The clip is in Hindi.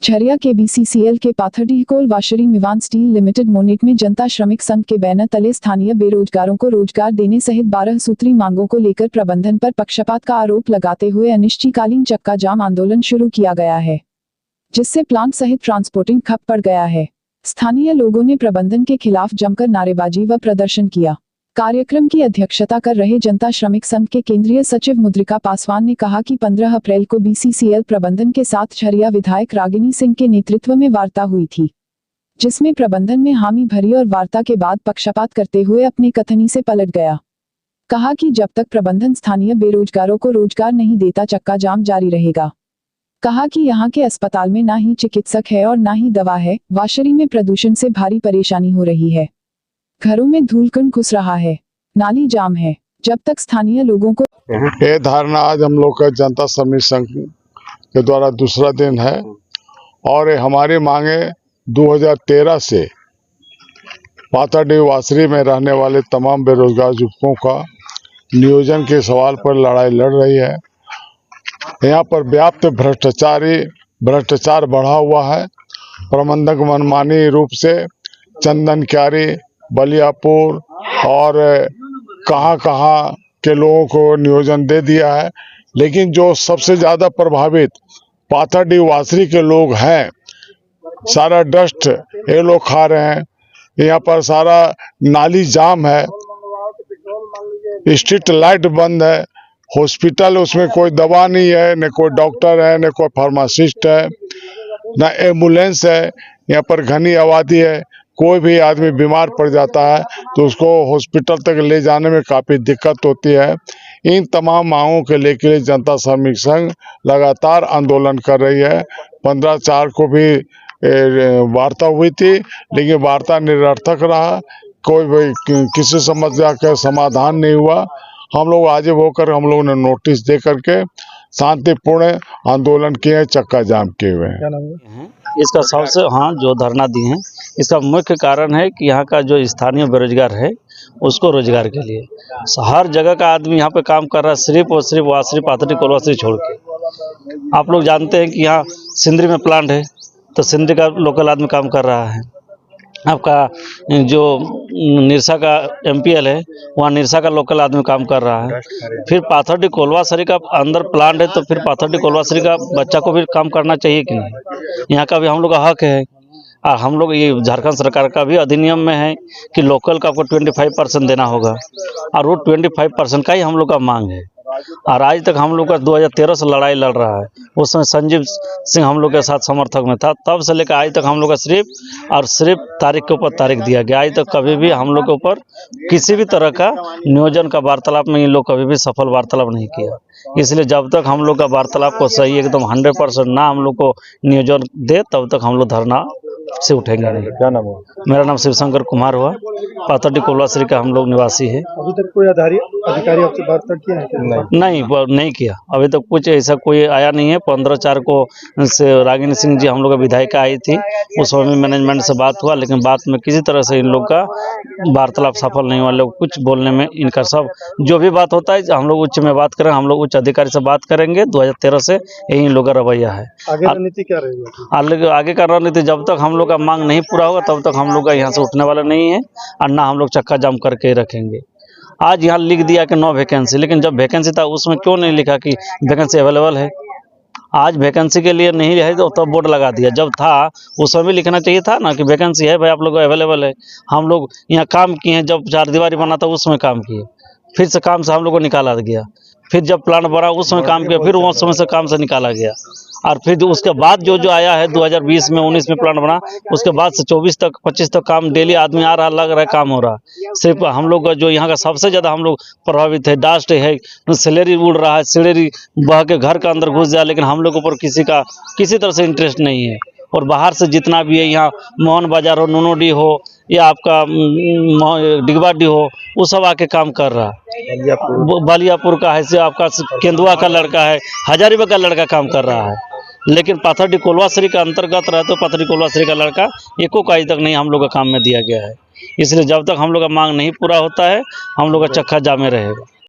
झरिया के BCCL के Pathardih washery मिवान steel limited Monet में जनता श्रमिक संघ के बैनर तले स्थानीय बेरोजगारों को रोजगार देने सहित 12 सूत्री मांगों को लेकर प्रबंधन पर पक्षपात का आरोप लगाते हुए अनिश्चितकालीन चक्का जाम आंदोलन शुरू किया गया है, जिससे प्लांट सहित ट्रांसपोर्टिंग ठप पड़ गया है। स्थानीय लोगों ने प्रबंधन के खिलाफ जमकर नारेबाजी व प्रदर्शन किया। कार्यक्रम की अध्यक्षता कर रहे जनता श्रमिक संघ के केंद्रीय सचिव मुद्रिका पासवान ने कहा कि 15 अप्रैल को BCCL प्रबंधन के साथ झरिया विधायक रागिनी सिंह के नेतृत्व में वार्ता हुई थी, जिसमें प्रबंधन में हामी भरी और वार्ता के बाद पक्षपात करते हुए अपनी कथनी से पलट गया। कहा कि जब तक प्रबंधन स्थानीय बेरोजगारों को रोजगार नहीं देता, चक्का जाम जारी रहेगा। कहा कि यहाँ के अस्पताल में ना ही चिकित्सक है और ना ही दवा है। वाशरी में प्रदूषण से भारी परेशानी हो रही है, घरों में धूलकण घुस रहा है, नाली जाम है। जब तक स्थानीय लोगों को ये धारणा आज हम लोग का जनता श्रमिक संघ के द्वारा दूसरा दिन है और हमारी मांगे 2013 से पाथरडीह वाशरी में रहने वाले तमाम बेरोजगार युवकों का नियोजन के सवाल पर लड़ाई लड़ रही है। यहाँ पर व्याप्त भ्रष्टाचार बढ़ा हुआ है। प्रबंधक मनमानी रूप से चंदन क्यारी, बलियापुर और कहां के लोगों को नियोजन दे दिया है, लेकिन जो सबसे ज्यादा प्रभावित पाथरडीह वाशरी के लोग हैं, सारा डस्ट ये लोग खा रहे हैं। यहाँ पर सारा नाली जाम है, स्ट्रीट लाइट बंद है, हॉस्पिटल उसमें कोई दवा नहीं है, न कोई डॉक्टर है, न कोई फार्मासिस्ट है, न एम्बुलेंस है। यहाँ पर घनी आबादी है, कोई भी आदमी बीमार पड़ जाता है तो उसको हॉस्पिटल तक ले जाने में काफ़ी दिक्कत होती है। इन तमाम मांगों के लेकर जनता श्रमिक संघ लगातार आंदोलन कर रही है। 15/4 को भी वार्ता हुई थी, लेकिन वार्ता निरर्थक रहा, कोई भी किसी समस्या का समाधान नहीं हुआ। हम लोग आज होकर हम लोगों ने नोटिस दे करके शांतिपूर्ण आंदोलन किए, चक्का जाम किए हुए हैं। इसका सबसे जो धरना दिए हैं, इसका मुख्य कारण है कि यहाँ का जो स्थानीय बेरोजगार है उसको रोजगार के लिए हर जगह का आदमी यहाँ पे काम कर रहा है, सिर्फ और सिर्फ वाशरी पाथरडीह कोलवाशरी छोड़ के। आप लोग जानते हैं कि यहाँ सिंदरी में प्लांट है तो सिंदरी का लोकल आदमी काम कर रहा है। आपका जो निरसा का MPL है वहाँ निरसा का लोकल आदमी काम कर रहा है। फिर पाथरडीह कोलवाशरी का अंदर प्लांट है तो फिर पाथरडीह कोलवाशरी का बच्चा को भी काम करना चाहिए कि नहीं? यहाँ का भी हम लोग का हक है। और हम लोग ये झारखंड सरकार का भी अधिनियम में है कि लोकल का आपको 25% देना होगा और वो 25% का ही हम लोग का मांग है। और आज तक हम लोग का 2013 से लड़ाई लड़ रहा है। उस समय संजीव सिंह हम लोग के साथ समर्थक में था, तब से लेकर आज तक हम लोग का सिर्फ तारीख के ऊपर तारीख दिया गया। आज तक कभी भी हम लोग के ऊपर किसी भी तरह का नियोजन का वार्तालाप में इन लोग कभी भी सफल वार्तालाप नहीं किया। इसलिए जब तक हम लोग का वार्तालाप को सही एकदम 100% ना हम लोग को नियोजन दे, तब तक हम लोग धरना से उठेंगे नहीं। क्या नाम हुआ? मेरा नाम शिवशंकर कुमार हुआ, पाथरडीह कोलवाशरी का हम लोग निवासी है। अभी तक कोई अधिकारी आपसे बात किया है? नहीं किया। अभी तक कुछ ऐसा कोई आया नहीं है। 15/4 को से रागिनी सिंह जी हम लोग का विधायिका आई थी, उस समय मैनेजमेंट से बात हुआ, लेकिन बात में किसी तरह से इन लोग का वार्तालाप सफल नहीं हुआ। लोग कुछ बोलने में इनका सब जो भी बात होता है हम लोग उच्च में बात करें, हम लोग उच्च अधिकारी से बात करेंगे। 2013 से यही इन लोग का रवैया है। आगे रणनीति क्या रहेगी? आगे का रणनीति जब तक हम लोग का मांग नहीं पूरा होगा तब तक हम लोग का यहाँ से उठने वाला नहीं है और ना हम लोग चक्का जाम करके रखेंगे। आज यहाँ लिख दिया कि 9 वैकेंसी, लेकिन जब वैकेंसी था उसमें क्यों नहीं लिखा कि वैकेंसी अवेलेबल है? आज वैकेंसी के लिए नहीं रहे तो तब बोर्ड लगा दिया। जब था उस समय लिखना चाहिए था ना कि वैकेंसी है भाई, आप लोग अवेलेबल है। हम लोग यहाँ काम किए हैं, जब चारदीवारी बना था उसमें काम किए, फिर से काम से हम लोग को निकाला गया। फिर जब प्लांट बना उस समय काम किया, फिर उस समय से काम से निकाला गया। और फिर उसके बाद जो आया है 2020 में 19 में प्लांट बना, उसके बाद से 24 तक 25 तक काम डेली आदमी आ रहा, लग रहा है काम हो रहा है। सिर्फ हम लोग का जो यहाँ का सबसे ज़्यादा हम लोग प्रभावित है, डस्ट है, सैलरी उड़ रहा है, सैलरी बह के घर के अंदर घुस जाए, लेकिन हम लोग के ऊपर किसी तरह से इंटरेस्ट नहीं है। और बाहर से जितना भी है, यहाँ मोहन बाजार हो, नूनोडी हो या आपका डिगवाडी हो, वो सब आके काम कर रहा है। बलियापुर का है से आपका केंदुआ का लड़का है, हजारीबाग का लड़का काम कर रहा है। लेकिन पाथरडीह कोलवाशरी का अंतर्गत रहते पाथरडीह कोलवाशरी का लड़का एको का आज तक नहीं हम लोग का काम में दिया गया है। इसलिए जब तक हम लोग का मांग नहीं पूरा होता है हम लोग का चक्का जामे रहेगा।